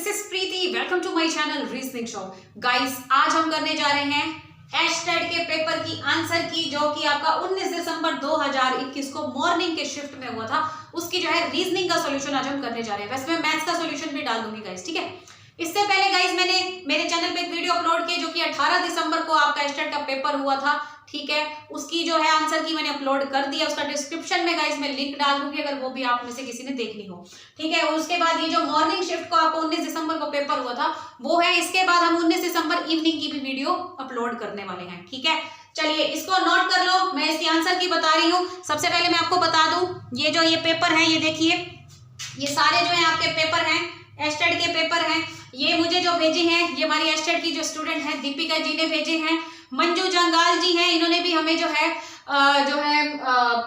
This is Preeti, welcome to my channel reasoning show. Guys, आज हम करने जा रहे हैं एचटेट के पेपर की आंसर की, जो कि आपका 19 दिसंबर 2021 को मॉर्निंग के शिफ्ट में हुआ था। उसकी जो है रीजनिंग का सॉल्यूशन आज हम करने जा रहे हैं। वैसे मैं मैथ्स का सॉल्यूशन भी डाल दूंगी गाइस, ठीक है। इससे पहले गाइस मैंने मेरे चैनल पे एक वीडियो अपलोड की जो कि 18 दिसंबर को आपका एचटेट का पेपर हुआ था, ठीक है। उसकी जो है आंसर की मैंने अपलोड कर दिया। उसका डिस्क्रिप्शन में गाइस मैं लिंक डाल दूंगी, अगर वो भी आप में से किसी ने देखनी हो, ठीक है। उसके बाद ये जो मॉर्निंग शिफ्ट को आपको 19 दिसंबर को पेपर हुआ था वो है। इसके बाद हम 19 दिसंबर इवनिंग की भी वीडियो अपलोड करने वाले हैं, ठीक है। चलिए इसको नोट कर लो, मैं इसकी आंसर की बता रही हूँ। सबसे पहले मैं आपको बता दूं, ये जो ये पेपर है, ये देखिए, ये सारे जो है आपके पेपर हैं, एचटेट के पेपर हैं। ये मुझे जो भेजे हैं, ये हमारी एचटेट की जो स्टूडेंट है दीपिका जी ने भेजे हैं। मंजू जंगाल जी हैं, इन्होंने भी हमें जो है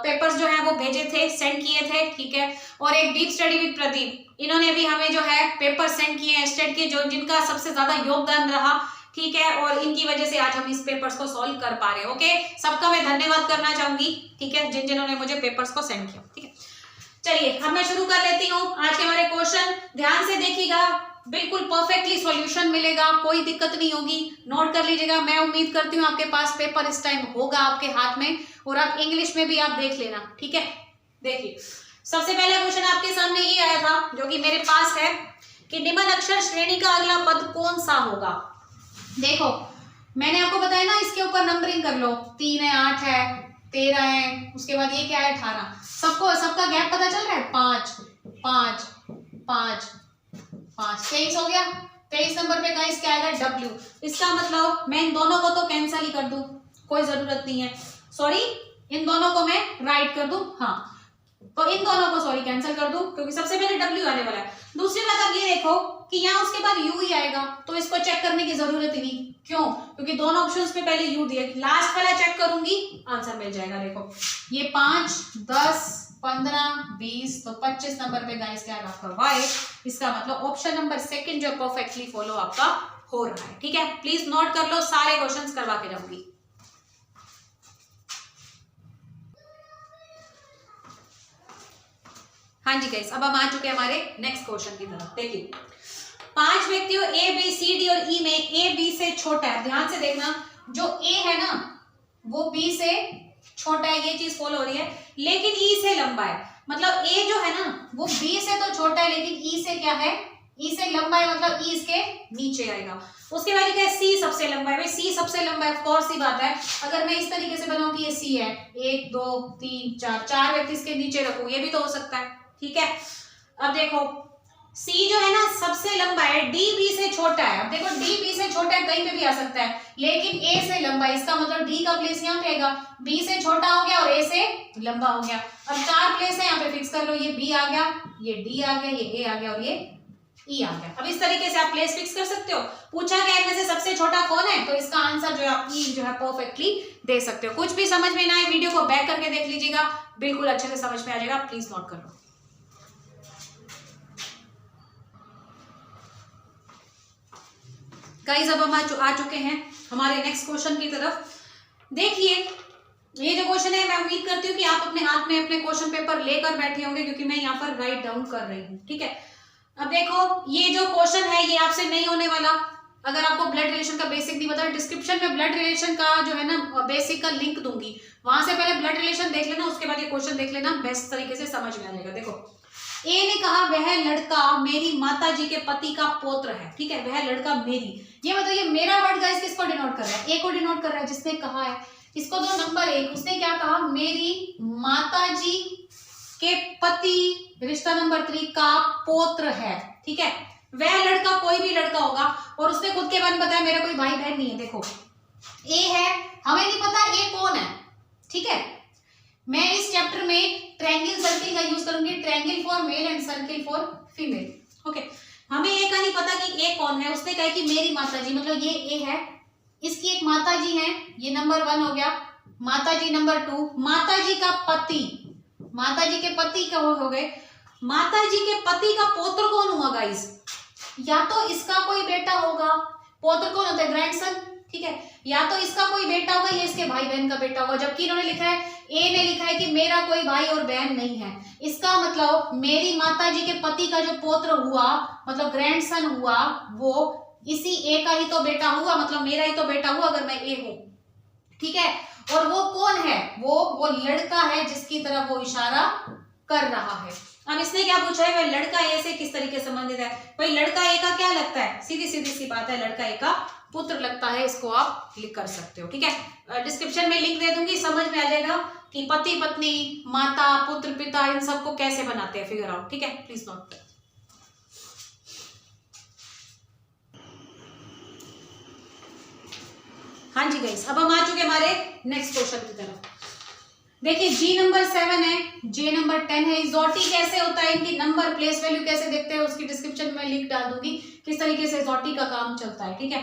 पेपर्स जो है वो भेजे थे, सेंड किए थे, ठीक है। और एक डीप स्टडी विद प्रदीप, इन्होंने भी हमें जो है पेपर सेंड किए एचटेट के, जो जिनका सबसे ज्यादा योगदान रहा, ठीक है। और इनकी वजह से आज हम इस पेपर्स को सॉल्व कर पा रहे हैं। ओके, सबका मैं धन्यवाद करना चाहूंगी, ठीक है, जिन्होंने मुझे पेपर्स को सेंड किया, ठीक है। चलिए अब मैं शुरू कर लेती हूँ आज के हमारे क्वेश्चन। ध्यान से देखिएगा, बिल्कुल परफेक्टली सॉल्यूशन मिलेगा, कोई दिक्कत नहीं होगी। नोट कर लीजिएगा। मैं उम्मीद करती हूँ आपके पास पेपर इस टाइम होगा आपके हाथ में, और आप इंग्लिश में भी आप देख लेना, ठीक है। देखिए सबसे पहला क्वेश्चन आपके सामने ये आया था, जो कि मेरे पास है कि निम्न अक्षर श्रेणी का अगला पद कौन सा होगा। देखो मैंने आपको बताया ना, इसके ऊपर नंबरिंग कर लो। 3 है, 8 है, 13 है, उसके बाद ये क्या है 18। सबका गैप पता चल रहा है, 5 5 5 5, 23 हो गया। 23 नंबर पे गाइस क्या आएगा, W। इसका मतलब मैं इन दोनों को तो कैंसिल ही कर दूं, कोई जरूरत नहीं है। सॉरी, इन दोनों को मैं राइट कर दूं, हाँ, तो इन दोनों को सॉरी कैंसिल कर दूं, क्योंकि सबसे पहले W आने वाला है। दूसरी बात आप ये देखो कि यहाँ उसके बाद U ही आएगा, तो इसको चेक करने की जरूरत ही नहीं। क्यों? क्योंकि दोनों ऑप्शंस पे पहले U दिया, लास्ट वाला चेक करूंगी, आंसर मिल जाएगा। देखो ये 5 10 15 20, तो 25 नंबर पे गाइस क्या है आपका Y। इसका मतलब ऑप्शन नंबर सेकंड जो परफेक्टली फॉलो आपका हो रहा है, ठीक है। प्लीज नोट कर लो, सारे क्वेश्चंस करवा के जाऊंगी। हाँ जी गाइस, अब हम आ चुके हैं हमारे नेक्स्ट क्वेश्चन की तरफ। देखिए 5 व्यक्तियों A B C D और E में A B से छोटा है। ध्यान से देखना, जो A है ना वो B से छोटा है, ये चीज फॉलो हो रही है, लेकिन E से लंबा है। मतलब A जो है ना वो B से तो छोटा है, लेकिन E से क्या है, E से लंबा है, मतलब E इसके नीचे आएगा। उसके बाद क्या है, C सबसे लंबा है। भाई C सबसे लंबा है, ऑफ कोर्स सी बात है। अगर मैं इस तरीके से बनाऊं कि ये C है, 1 2 3 4 व्यक्ति इसके नीचे रखूं, ये भी तो हो सकता है, ठीक है। अब देखो C जो है ना सबसे लंबा है, D B से छोटा है। अब देखो D B से छोटा है, कहीं पे भी आ सकता है, लेकिन A से लंबा है, इसका मतलब D का प्लेस यहाँ पे आएगा। B से छोटा हो गया और A से लंबा हो गया। अब 4 प्लेस है, यहाँ पे फिक्स कर लो, ये B आ गया, ये D आ गया, ये A आ गया और ये E आ गया। अब इस तरीके से आप प्लेस फिक्स कर सकते हो। पूछा गया इनमें से सबसे छोटा कौन है, तो इसका आंसर जो है आप E जो है परफेक्टली दे सकते हो। कुछ भी समझ में ना आए, वीडियो को बैक करके देख लीजिएगा, बिल्कुल अच्छे से समझ में आ जाएगा। प्लीज नोट कर लो। गाइस अब हम आ चुके हैं हमारे नेक्स्ट क्वेश्चन की तरफ। देखिए ये जो क्वेश्चन है, मैं उम्मीद करती हूँ कि आप अपने हाथ में अपने क्वेश्चन पेपर लेकर बैठे होंगे, क्योंकि मैं यहाँ पर राइट डाउन कर रही हूँ, ठीक है। अब देखो ये जो क्वेश्चन है ये आपसे नहीं होने वाला अगर आपको ब्लड रिलेशन का बेसिक नहीं पता। डिस्क्रिप्शन में ब्लड रिलेशन का जो है ना बेसिक का लिंक दूंगी, वहां से पहले ब्लड रिलेशन देख लेना, उसके बाद ये क्वेश्चन देख लेना, बेस्ट तरीके से समझ में आ जाएगा। देखो ए ने कहा वह लड़का मेरी माता जी के पति का पौत्र है, ठीक है। वह लड़का मेरी, ये मतलब ये मेरा वर्ड गाइस किसको डिनोट कर रहा है, ए को डिनोट कर रहा है, जिसने कहा है। इसको दो नंबर 1, उसने क्या कहा, मेरी माता जी के पति, रिश्ता नंबर 3 का पौत्र है, ठीक है। वह लड़का कोई भी लड़का होगा, और उसने खुद के बारे में बताया मेरा कोई भाई बहन नहीं है। देखो ए है, हमें नहीं पता ए कौन है, ठीक है। मैं इस चैप्टर में ट्रायंगल सर्किल का यूज करूंगी, triangle for male and circle for female. Okay, हमें ये का नहीं पता कि ए कौन है। उसने कहा कि मेरी माता जी, मतलब ये ए है, इसकी एक माता जी है, ये नंबर 1 हो गया। माता जी नंबर 2, माता जी का पति, माता जी के पति का हो गए। माता जी के पति का पौत्र कौन हुआ गाइस, या तो इसका कोई बेटा होगा। पौत्र कौन होता है, ग्रैंडसन, ठीक है, या तो इसका कोई बेटा होगा या इसके भाई बहन का बेटा होगा, जबकि इन्होंने लिखा है, ए ने लिखा है कि मेरा कोई भाई और बहन नहीं है। इसका मतलब मेरी माता जी के पति का जो पौत्र हुआ, मतलब ग्रैंडसन हुआ, वो इसी ए का ही तो बेटा हुआ, मतलब मेरा ही तो बेटा हुआ अगर मैं ए हूं, ठीक है। और वो कौन है, वो लड़का है जिसकी तरफ वो इशारा कर रहा है। अब इसने क्या पूछा है, वह लड़का ए से किस तरीके से संबंधित है। भाई लड़का ए का क्या लगता है, सीधी सीधी सी बात है, लड़का ए का पुत्र लगता है। इसको आप क्लिक कर सकते हो, ठीक है। डिस्क्रिप्शन में लिंक दे दूंगी, समझ में आ जाएगा कि पति पत्नी, माता, पुत्र, पिता, इन सबको कैसे बनाते हैं, फिगर आउट, ठीक है। Please note. हाँ जी गाइस, अब हम आ चुके हमारे नेक्स्ट क्वेश्चन की तरफ। देखिए जी नंबर 7 है, जे नंबर 10 है। इजोटी कैसे होता है, इनकी नंबर प्लेस वैल्यू कैसे देखते हैं, उसकी डिस्क्रिप्शन में लिंक डाल दूंगी, किस तरीके से इजोटी का काम चलता है, ठीक है।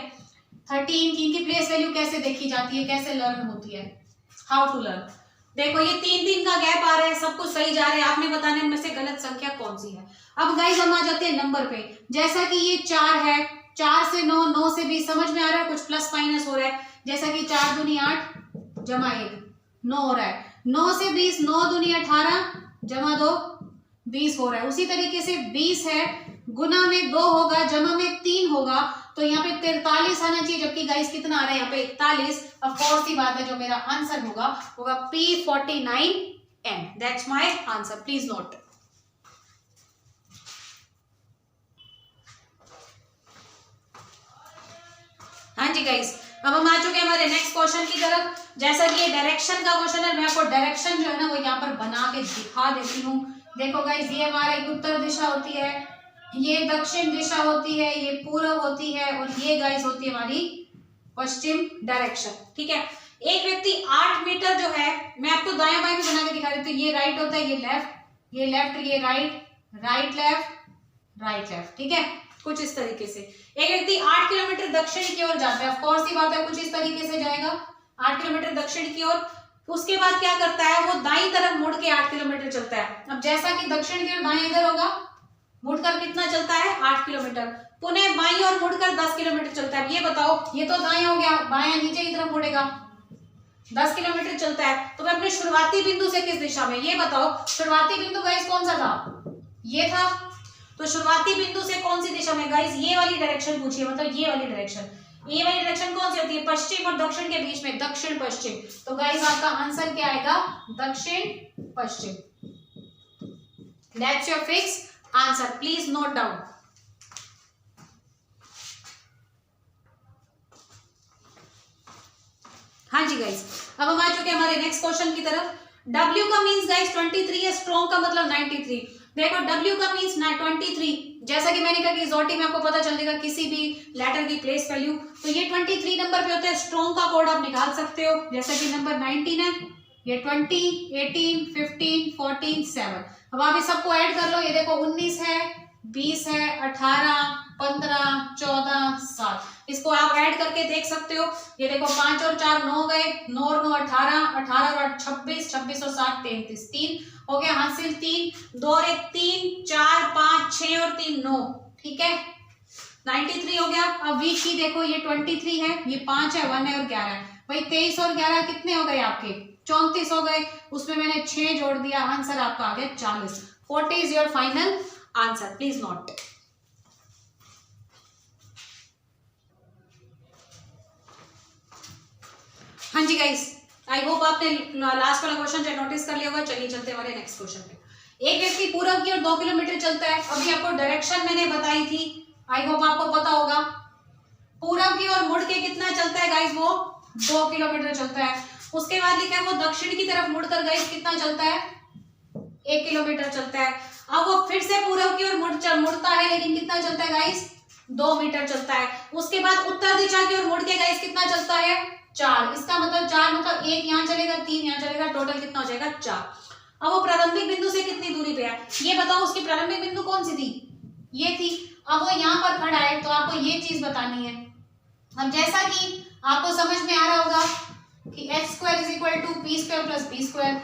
13 की इनकी प्लेस वैल्यू कैसे देखी जाती है, कैसे लर्न होती है, हाउ टू लर्न। देखो ये 3 का गैप आ रहा है, सब कुछ सही जा रहा है, आपने बताने में से गलत संख्या कौन सी है। अब गाइस हम आ जाते हैं नंबर पे, जैसा कि ये 4 है, 4 से 9, 9 से 20, समझ में आ रहा है, कुछ प्लस माइनस हो रहा है। जैसा कि 4 दूनी 8 जमा 1 9 हो रहा है, 9 से 20, 9 दूनी 18 जमा 2 20 हो रहा है। उसी तरीके से 20 है, गुना में 2 होगा, जमा में 3 होगा, तो यहाँ पे 43 आना चाहिए, जबकि गाइस कितना आ रहा है यहाँ पे 41। ऑफ कोर्स सी बात है, जो मेरा आंसर होगा P49N, that's my answer, please note. हाँ जी गाइस, अब हम आ चुके हैं हमारे नेक्स्ट क्वेश्चन की तरफ। जैसा कि ये डायरेक्शन का क्वेश्चन है, मैं आपको डायरेक्शन जो है ना वो यहाँ पर बना के दिखा देती हूँ। देखो गाइस, ये हमारा एक उत्तर दिशा होती है, ये दक्षिण दिशा होती है, ये पूर्व होती है, और ये गाइस होती है हमारी पश्चिम डायरेक्शन, ठीक है। एक व्यक्ति 8 मीटर जो है, मैं आपको दायां बाएं भी बना के दिखा देती हूँ। ये राइट होता है, ये लेफ्ट, ये लेफ्ट, ये right, right left, right left, ठीक है, कुछ इस तरीके से। एक व्यक्ति 8 किलोमीटर दक्षिण की ओर जाता है, ऑफ कोर्स सी बात है, कुछ इस तरीके से जाएगा 8 किलोमीटर दक्षिण की ओर। उसके बाद क्या करता है, वो दाईं तरफ मुड़ के 8 किलोमीटर चलता है। अब जैसा कि दक्षिण की ओर दाएं इधर होगा, मुड़कर कितना चलता है 8 किलोमीटर, पुनः बाईं ओर मुड़कर 10 किलोमीटर चलता है। ये बताओ, ये तो दायां हो गया, बायां नीचे की तरफ मुड़ेगा, 10 किलोमीटर चलता है। तो मैं अपने शुरुआती बिंदु से किस दिशा में, ये बताओ, शुरुआती बिंदु गाइस कौन सा था, ये था, तो शुरुआती बिंदु से कौन सी दिशा में गाइस, ये वाली डायरेक्शन पूछिए, मतलब ये वाली डायरेक्शन। ये वाली डायरेक्शन कौन सी होती है, पश्चिम और दक्षिण के बीच में, दक्षिण पश्चिम। तो गाइस आपका आंसर क्या आएगा, दक्षिण पश्चिम, that's your fix answer, please note down. हाँ जी गाइस, अब हम आ चुके हैं हमारे नेक्स्ट क्वेश्चन की तरफ। W का मींस गाइस 23 है, स्ट्रॉन्ग का मतलब 93। देखो W का मींस 23, जैसा कि मैंने कहा कि इजोटी में आपको पता चल जाएगा किसी भी लेटर की प्लेस वैल्यू, तो ये 23 नंबर पे होता है। स्ट्रॉन्ग का कोड आप निकाल सकते हो, जैसा कि नंबर 19 है, ये 20, 18, 15, 14, 7। अब आप ये सबको ऐड कर लो, ये देखो 19 है, 20 है, 18, 15, 14, 7। इसको आप ऐड करके देख सकते हो। ये देखो 5 और 4 9 गए, 9 और 9 18, 18 और 8 26, 26 और 7 33, 3 हो गया हासिल, 3 2 और 1 3, 4 5 6 और 3 9, ठीक है, 93 हो गया। अब वीक की देखो, ये 23 है, ये 5 है, 1 है और 11 है। भाई 23 और 11 कितने हो गए आपके, 34 हो गए, उसमें मैंने 6 जोड़ दिया, आंसर आपका आ गया 40। 40 is your final answer, please note. हाँ जी गाइस, आई होप आपने लास्ट वाला क्वेश्चन जो नोटिस कर लिया होगा। चलिए चलते हमारे नेक्स्ट क्वेश्चन पे। एक व्यक्ति पूरब की ओर 2 किलोमीटर चलता है। अभी आपको डायरेक्शन मैंने बताई थी, आई होप आपको पता होगा। पूरब की ओर मुड़ के कितना चलता है गाइस, वो 2 किलोमीटर चलता है। उसके बाद लिखा है वो दक्षिण की तरफ मुड़कर गाइस कितना चलता है, 1 किलोमीटर चलता है। अब वो फिर से पूरब की ओर मुड़ता है, लेकिन कितना चलता है गाइस, 2 मीटर चलता है। उसके बाद उत्तर दिशा की ओर मुड़ के गाइस कितना चलता है, 4। इसका मतलब 4 मतलब 1 यहाँ चलेगा, 3 यहाँ चलेगा, टोटल कितना हो जाएगा 4। अब वो प्रारंभिक बिंदु से कितनी दूरी पे है, ये बताओ। उसकी प्रारंभिक बिंदु कौन सी थी, ये थी। अब वो यहाँ पर खड़ा है, तो आपको ये चीज बतानी है। अब जैसा कि आपको समझ में आ रहा होगा कि h² = p² + b²,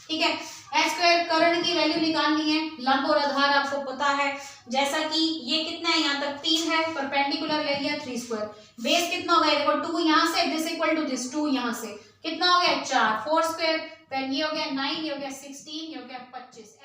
ठीक है। एच स्क्वायर कर्ण की वैल्यू निकालनी है, लंब और आधार आपको पता है, जैसा कि ये कितना है, यहाँ तक 3 है, परपेंडिकुलर ले लिया 3 स्क्वायर, बेस कितना हो गया देखो 2 यहाँ से, दिस इक्वल टू दिस 2 यहाँ से, कितना हो गया 4, 4 स्क्वायर, फिर ये हो गया 9, ये हो गया 16, ये हो गया 25,